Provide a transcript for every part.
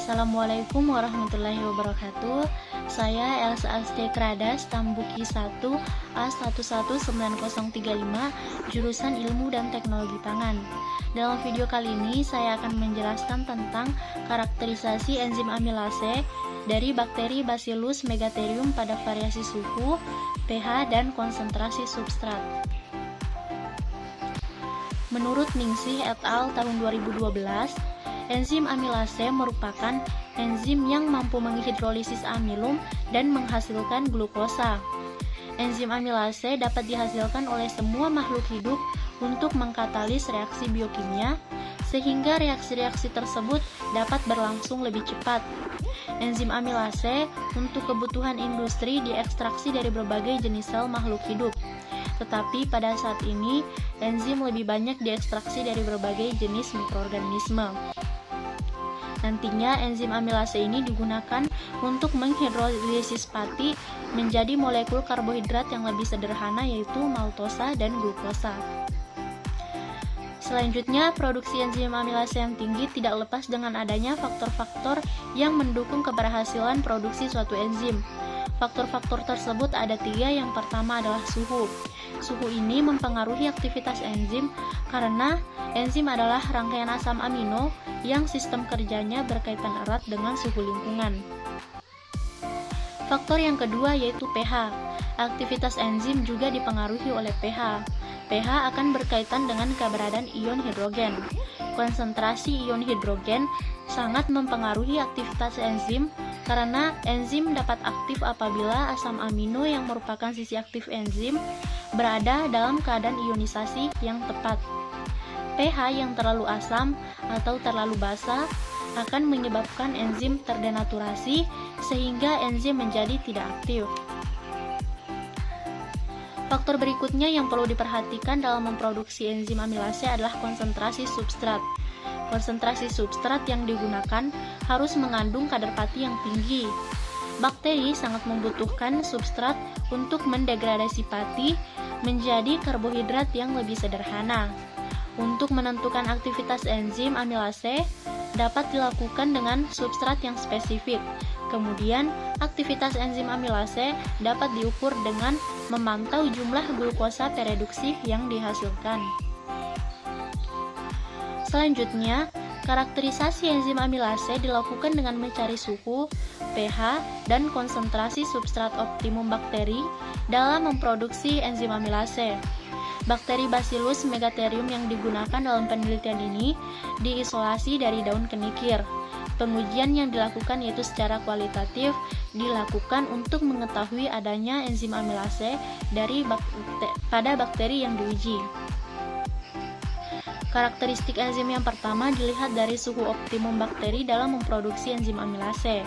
Assalamualaikum warahmatullahi wabarakatuh. Saya Elsa Asti Kradas, Tambuki 1 A11935, jurusan Ilmu dan Teknologi Pangan. Dalam video kali ini saya akan menjelaskan tentang karakterisasi enzim amilase dari bakteri Bacillus megatherium pada variasi suhu, pH, dan konsentrasi substrat. Menurut Ningsih et al. Tahun 2012, enzim amilase merupakan enzim yang mampu menghidrolisis amilum dan menghasilkan glukosa. Enzim amilase dapat dihasilkan oleh semua makhluk hidup untuk mengkatalis reaksi biokimia, sehingga reaksi-reaksi tersebut dapat berlangsung lebih cepat. Enzim amilase untuk kebutuhan industri diekstraksi dari berbagai jenis sel makhluk hidup. Tetapi pada saat ini, enzim lebih banyak diekstraksi dari berbagai jenis mikroorganisme. Nantinya enzim amilase ini digunakan untuk menghidrolisis pati menjadi molekul karbohidrat yang lebih sederhana, yaitu maltosa dan glukosa. Selanjutnya, produksi enzim amilase yang tinggi tidak lepas dengan adanya faktor-faktor yang mendukung keberhasilan produksi suatu enzim. Faktor-faktor tersebut ada 3. Yang pertama adalah suhu. Suhu ini mempengaruhi aktivitas enzim karena enzim adalah rangkaian asam amino yang sistem kerjanya berkaitan erat dengan suhu lingkungan. Faktor yang kedua yaitu pH. Aktivitas enzim juga dipengaruhi oleh pH. pH akan berkaitan dengan keberadaan ion hidrogen. Konsentrasi ion hidrogen sangat mempengaruhi aktivitas enzim karena enzim dapat aktif apabila asam amino yang merupakan sisi aktif enzim berada dalam keadaan ionisasi yang tepat. pH yang terlalu asam atau terlalu basa akan menyebabkan enzim terdenaturasi sehingga enzim menjadi tidak aktif. Faktor berikutnya yang perlu diperhatikan dalam memproduksi enzim amilase adalah konsentrasi substrat. Konsentrasi substrat yang digunakan harus mengandung kadar pati yang tinggi. Bakteri sangat membutuhkan substrat untuk mendegradasi pati menjadi karbohidrat yang lebih sederhana. Untuk menentukan aktivitas enzim amilase dapat dilakukan dengan substrat yang spesifik. Kemudian, aktivitas enzim amilase dapat diukur dengan memantau jumlah glukosa pereduksi yang dihasilkan. Selanjutnya, karakterisasi enzim amilase dilakukan dengan mencari suhu, pH, dan konsentrasi substrat optimum bakteri dalam memproduksi enzim amilase. Bakteri Bacillus megatherium yang digunakan dalam penelitian ini diisolasi dari daun kenikir. Pengujian yang dilakukan yaitu secara kualitatif dilakukan untuk mengetahui adanya enzim amilase pada bakteri yang diuji. Karakteristik enzim yang pertama dilihat dari suhu optimum bakteri dalam memproduksi enzim amilase.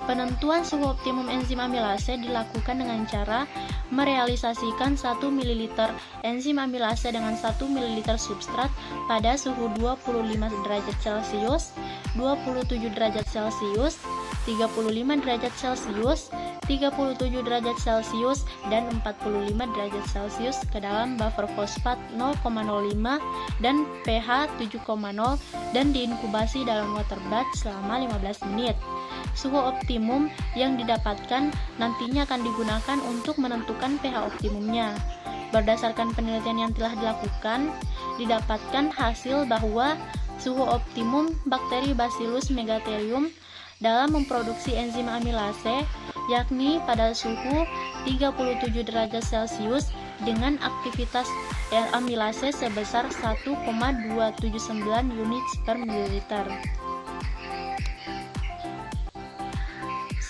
Penentuan suhu optimum enzim amilase dilakukan dengan cara merealisasikan 1 ml enzim amilase dengan 1 ml substrat pada suhu 25 derajat Celcius, 27 derajat Celcius, 35 derajat Celcius, 37 derajat Celcius, dan 45 derajat Celcius ke dalam buffer fosfat 0,05 dan pH 7,0 dan diinkubasi dalam water bath selama 15 menit. Suhu optimum yang didapatkan nantinya akan digunakan untuk menentukan pH optimumnya. Berdasarkan penelitian yang telah dilakukan, didapatkan hasil bahwa suhu optimum bakteri Bacillus megatherium dalam memproduksi enzim amilase yakni pada suhu 37 derajat Celcius dengan aktivitas amilase sebesar 1,279 unit per mililiter.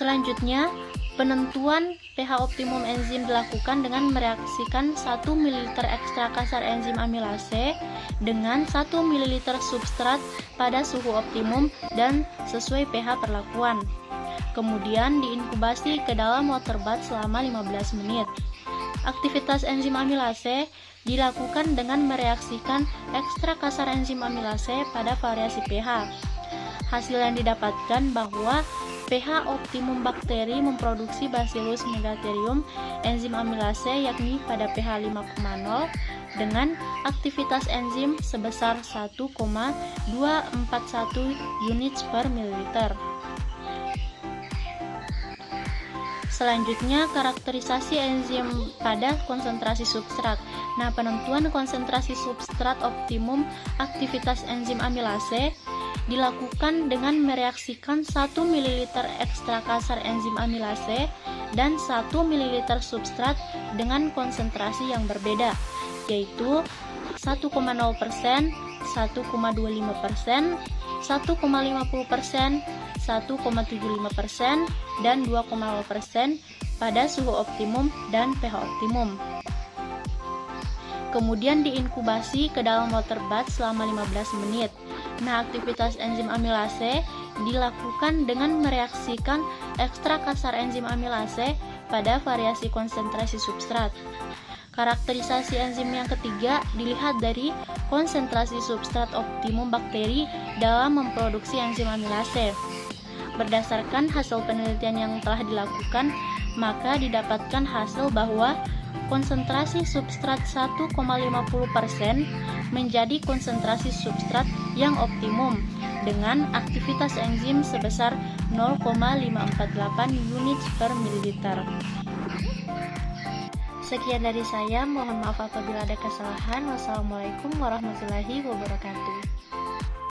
Selanjutnya, penentuan pH optimum enzim dilakukan dengan mereaksikan 1 ml ekstra kasar enzim amilase dengan 1 ml substrat pada suhu optimum dan sesuai pH perlakuan. Kemudian diinkubasi ke dalam water bath selama 15 menit. Aktivitas enzim amilase dilakukan dengan mereaksikan ekstra kasar enzim amilase pada variasi pH. Hasil yang didapatkan bahwa pH optimum bakteri memproduksi Bacillus megatherium enzim amilase yakni pada pH 5,0 dengan aktivitas enzim sebesar 1,241 units per mililiter. Selanjutnya, karakterisasi enzim pada konsentrasi substrat. Nah, penentuan konsentrasi substrat optimum aktivitas enzim amilase dilakukan dengan mereaksikan 1 ml ekstra kasar enzim amilase dan 1 ml substrat dengan konsentrasi yang berbeda, yaitu 1,0%, 1,25%, 1,50%, 1,75%, dan 2,0% pada suhu optimum dan pH optimum. Kemudian diinkubasi ke dalam water bath selama 15 menit. Nah, aktivitas enzim amilase dilakukan dengan mereaksikan ekstra kasar enzim amilase pada variasi konsentrasi substrat. Karakterisasi enzim yang ketiga dilihat dari konsentrasi substrat optimum bakteri dalam memproduksi enzim amilase. Berdasarkan hasil penelitian yang telah dilakukan, maka didapatkan hasil bahwa konsentrasi substrat 1,50% menjadi konsentrasi substrat yang optimum dengan aktivitas enzim sebesar 0,548 units per mililiter. Sekian dari saya, mohon maaf apabila ada kesalahan. Wassalamualaikum warahmatullahi wabarakatuh.